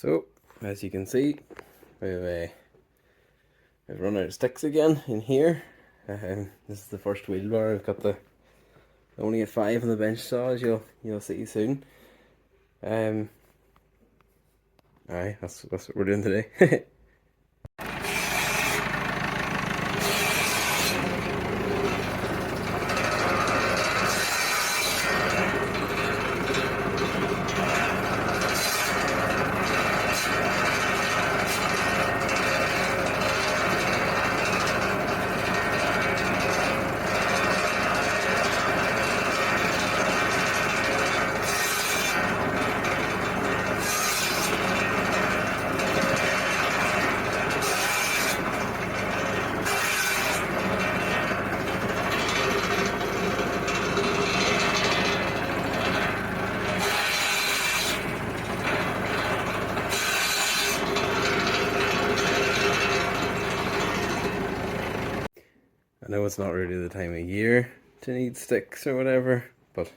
So, as you can see, we've run out of sticks again in here. This is the first wheelbarrow. I've got only a 5 on the bench saw, as you'll see soon. Aye, that's what we're doing today. I know it's not really the time of year to need sticks or whatever, but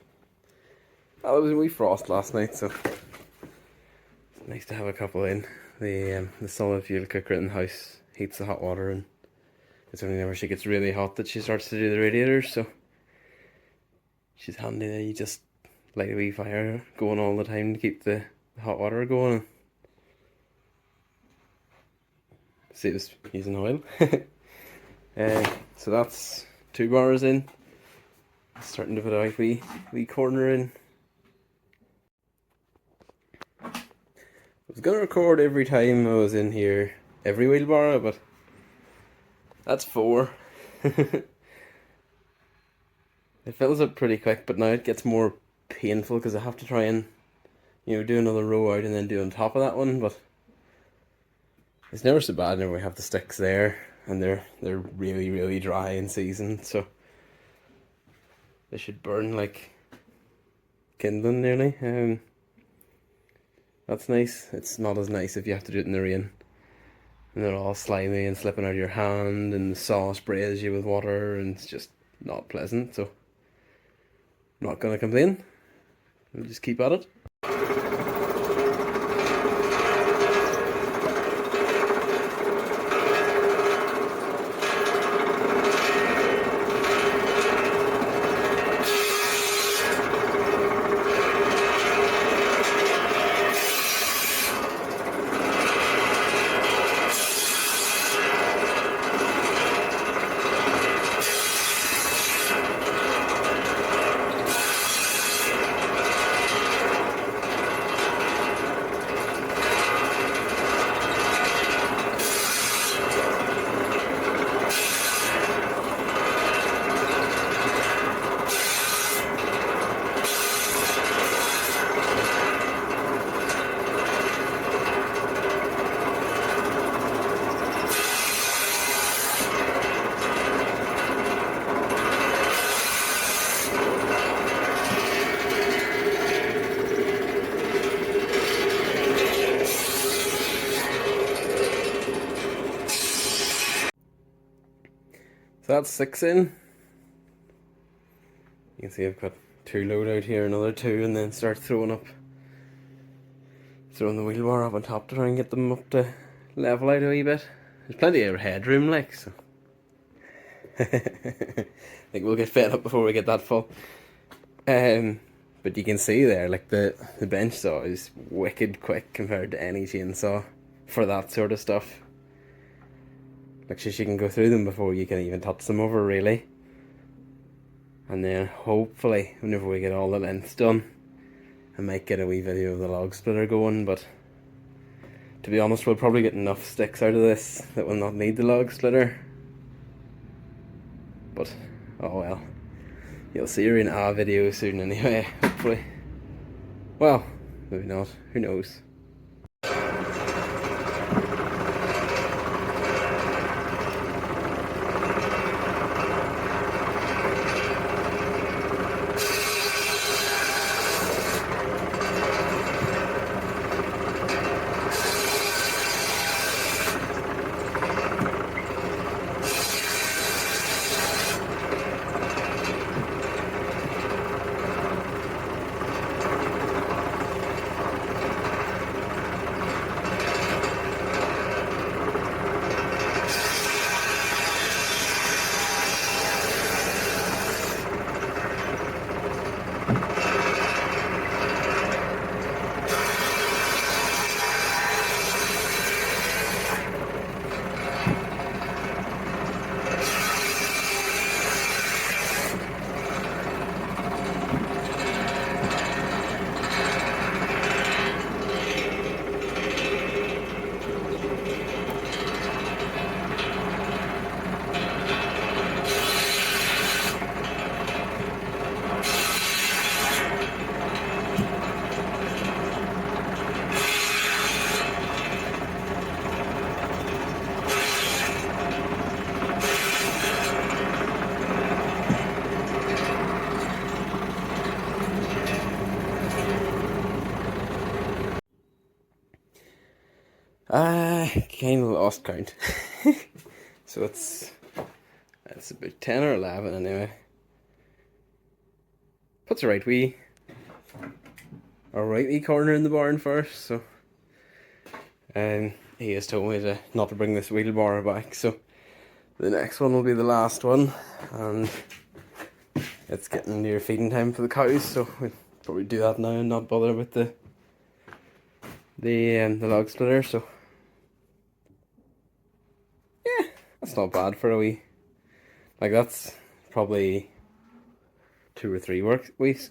it was a wee frost last night, so it's nice to have a couple in. The solid fuel cooker in the house heats the hot water, and it's only whenever she gets really hot that she starts to do the radiators, so she's handy there. You just light a wee fire going all the time to keep the hot water going. Saves using oil. So that's 2 bars in. Starting to put a wee corner in. I was gonna record every time I was in here, every wheelbarrow, but that's 4. It fills up pretty quick, but now it gets more painful because I have to try and, do another row out and then do on top of that one, but it's never so bad whenever we have the sticks there, and they're really, really dry in season, so they should burn like kindling nearly. That's nice. It's not as nice if you have to do it in the rain, and they're all slimy and slipping out of your hand, and the saw sprays you with water, and it's just not pleasant, so I'm not gonna complain. We'll just keep at it. So that's 6 in. You can see I've got 2 load out here, another 2, and then start throwing the wheelbarrow up on top to try and get them up to level out a wee bit. There's plenty of headroom, like, so I think we'll get fed up before we get that full. But you can see there, like the bench saw is wicked quick compared to any chainsaw for that sort of stuff. Like, she can go through them before you can even touch them over, really. And then hopefully, whenever we get all the lengths done, I might get a wee video of the log splitter going, but to be honest, we'll probably get enough sticks out of this that we'll not need the log splitter. But, oh well. You'll see her in our video soon anyway, hopefully. Well, maybe not. Who knows? I kind of lost count. So it's about 10 or 11 anyway. Puts a right wee corner in the barn first, so he has told me not to bring this wheelbarrow back, so the next one will be the last one, and it's getting near feeding time for the cows, so we'll probably do that now and not bother with the log splitter. So yeah, that's not bad for a wee, like that's probably 2 or 3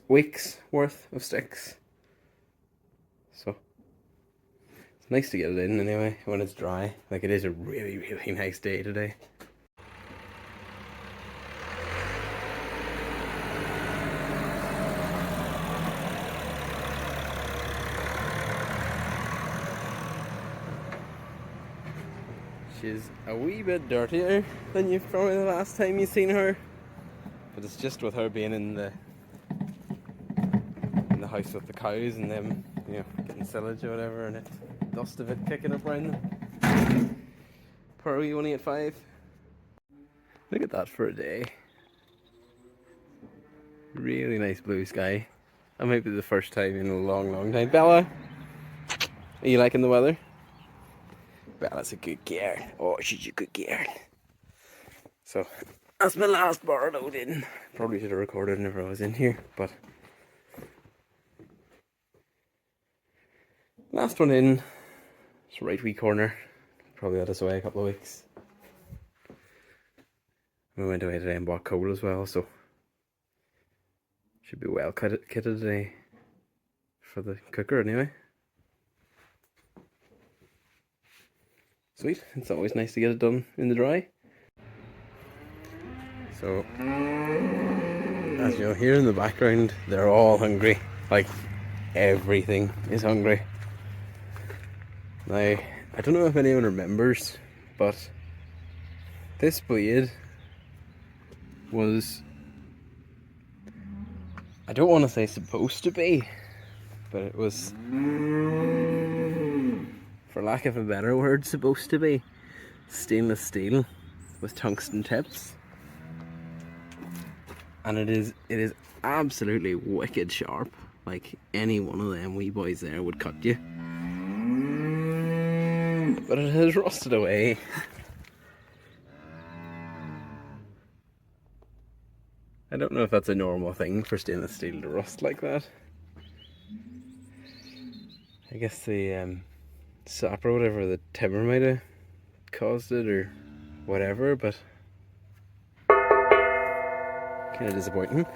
weeks worth of sticks. So it's nice to get it in anyway when it's dry. Like, it is a really, really nice day today. She's a wee bit dirtier than you've probably the last time you've seen her, but it's just with her being in the house with the cows and them, you know, getting silage or whatever, and it dust of it kicking up around them. Poor wee 185. Look at that for a day. Really nice blue sky. That might be the first time in a long, long time. Bella, are you liking the weather? Bella's a good girl. Oh, she's a good girl. So that's my last bar loading. Probably should have recorded whenever I was in here, but last one in. It's right wee corner. Probably had us away a couple of weeks. We went away today and bought coal as well, so should be well kitted today for the cooker anyway. Sweet, it's always nice to get it done in the dry. So, as you'll hear in the background, they're all hungry. Like, everything is hungry. Now, I don't know if anyone remembers, but this blade was, I don't want to say supposed to be, but it was, for lack of a better word, supposed to be stainless steel with tungsten tips, and it is absolutely wicked sharp. Like, any one of them wee boys there would cut you, but it has rusted away. I don't know if that's a normal thing for stainless steel to rust like that. I guess the sap or whatever, the timber might have caused it or whatever, but kind of disappointing.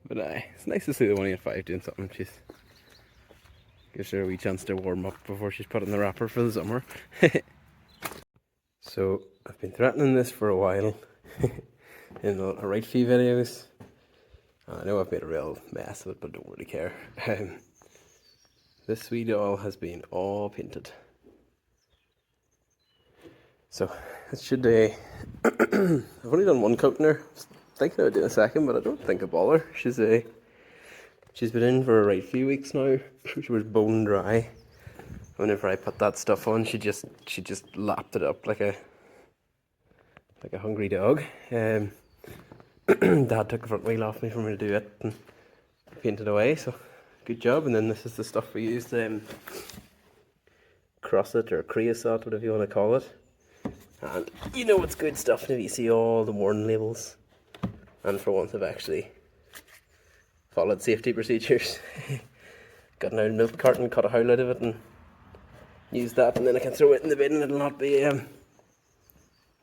But it's nice to see the 185 doing something. She's gives her a wee chance to warm up before she's put in the wrapper for the summer. So I've been threatening this for a while in a right few videos. I know I've made a real mess of it, but don't really care. This wee doll has been all painted. So it should I've only done one coat in her. I was thinking I would do a second, but I don't think I'll bother. She's been in for a right few weeks now. She was bone dry. Whenever I put that stuff on, she just lapped it up like a hungry dog. Dad took the front wheel off me for me to do it and painted away, so good job. And then this is the stuff we used, Crosset or Creosote, whatever you want to call it. And you know it's good stuff if you see all the warning labels. And for once I've actually followed safety procedures. Got an old milk carton, cut a hole out of it and use that, and then I can throw it in the bin and it'll not be a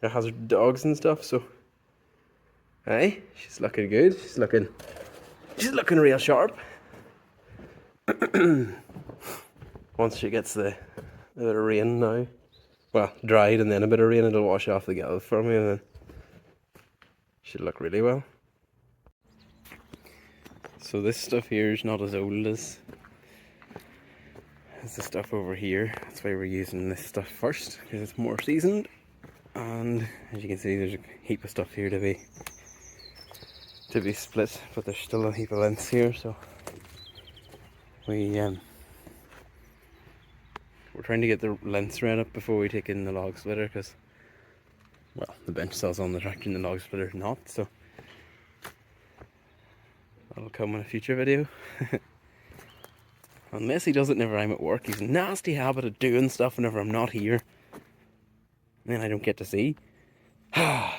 hazard to dogs and stuff. So aye, she's looking good. She's looking real sharp. Once she gets the bit of rain now, well, dried and then a bit of rain, it'll wash off the gills for me and then she'll look really well. So this stuff here is not as old as the stuff over here. That's why we're using this stuff first, because it's more seasoned. And as you can see, there's a heap of stuff here to be split, but there's still a heap of lengths here, so we're trying to get the lengths right up before we take in the log splitter, because, well, the bench cell's on the tractor and the log splitter's not, so that'll come in a future video. Unless he does it whenever I'm at work. He's a nasty habit of doing stuff whenever I'm not here. And then I don't get to see. Alright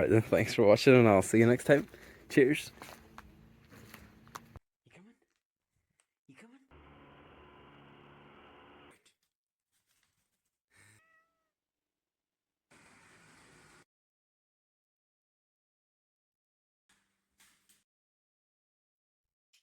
then, thanks for watching and I'll see you next time. Cheers.